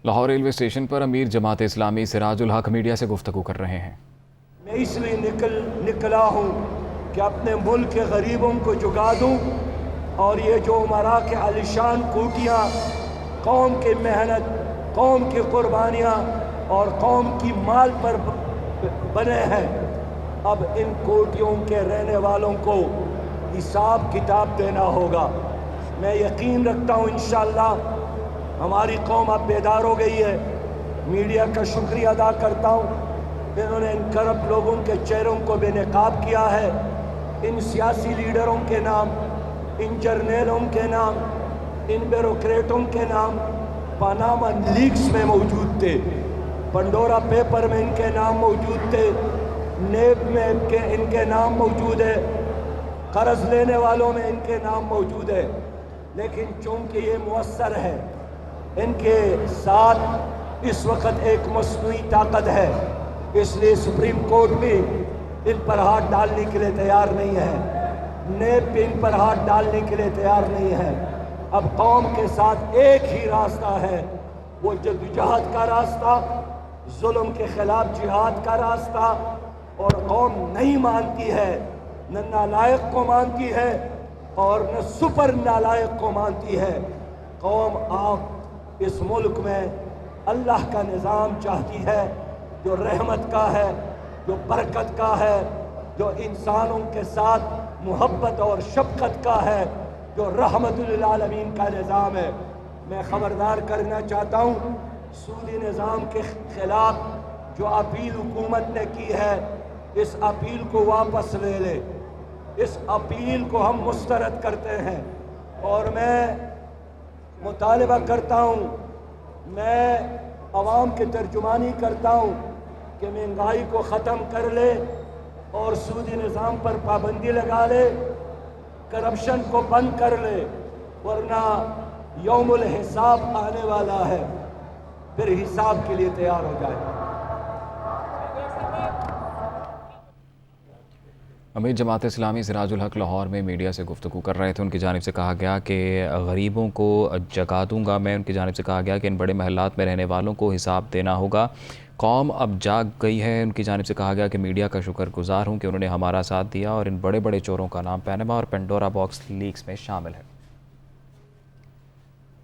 Lahore railway station پر امیر جماعت اسلامی سراج الحق media سے گفتگو کر رہے ہیں۔ میں اس لیے نکلا ہوں کہ اپنے ملک کے غریبوں کو جگا دوں، اور یہ جو امراء کے عالیشان کوٹیاں قوم کی محنت، قوم کی قربانیاں اور قوم کی مال پر بنے ہیں، اب ان کوٹیوں کے رہنے والوں کو حساب کتاب دینا ہوگا۔ میں یقین رکھتا ہوں انشاءاللہ ہماری قوم اب بیدار ہو گئی ہے۔ میڈیا کا شکریہ ادا کرتا ہوں، انہوں نے ان کرپٹ لوگوں کے چہروں کو بے نقاب کیا ہے۔ ان سیاسی لیڈروں کے نام، ان جرنیلوں کے نام، ان بیوروکریٹوں کے نام پاناما لیکس میں موجود تھے، پنڈورا پیپر میں ان کے نام موجود تھے، نیب میں ان کے نام موجود ہے، قرض لینے والوں میں ان کے نام موجود ہے۔ لیکن چونکہ یہ مؤثر ہے، ان کے ساتھ اس وقت ایک مصنوعی طاقت ہے، اس لیے سپریم کورٹ بھی ان پر ہاتھ ڈالنے کے لیے تیار نہیں ہے، نیب بھی ان پر ہاتھ ڈالنے کے لیے تیار نہیں ہے۔ اب قوم کے ساتھ ایک ہی راستہ ہے، وہ جدوجہد کا راستہ، ظلم کے خلاف جہاد کا راستہ، اور قوم نہیں مانتی ہے، نہ نالائق کو مانتی ہے اور نہ سپر نالائق کو مانتی ہے۔ قوم آپ اس ملک میں اللہ کا نظام چاہتی ہے، جو رحمت کا ہے، جو برکت کا ہے، جو انسانوں کے ساتھ محبت اور شفقت کا ہے، جو رحمت للعالمین کا نظام ہے۔ میں خبردار کرنا چاہتا ہوں، سودی نظام کے خلاف جو اپیل حکومت نے کی ہے، اس اپیل کو واپس لے لے، اس اپیل کو ہم مسترد کرتے ہیں، اور میں مطالبہ کرتا ہوں، میں عوام کی ترجمانی کرتا ہوں کہ مہنگائی کو ختم کر لے اور سودی نظام پر پابندی لگا لے، کرپشن کو بند کر لے، ورنہ یوم الحساب آنے والا ہے، پھر حساب کے لیے تیار ہو جائے۔ امیر جماعت اسلامی سراج الحق لاہور میں میڈیا سے گفتگو کر رہے تھے۔ ان کی جانب سے کہا گیا کہ غریبوں کو جگا دوں گا میں۔ ان کی جانب سے کہا گیا کہ ان بڑے محلات میں رہنے والوں کو حساب دینا ہوگا۔ قوم اب جاگ گئی ہے۔ ان کی جانب سے کہا گیا کہ میڈیا کا شکر گزار ہوں کہ انہوں نے ہمارا ساتھ دیا، اور ان بڑے بڑے چوروں کا نام پیناما اور پنڈورا باکس لیکس میں شامل ہے۔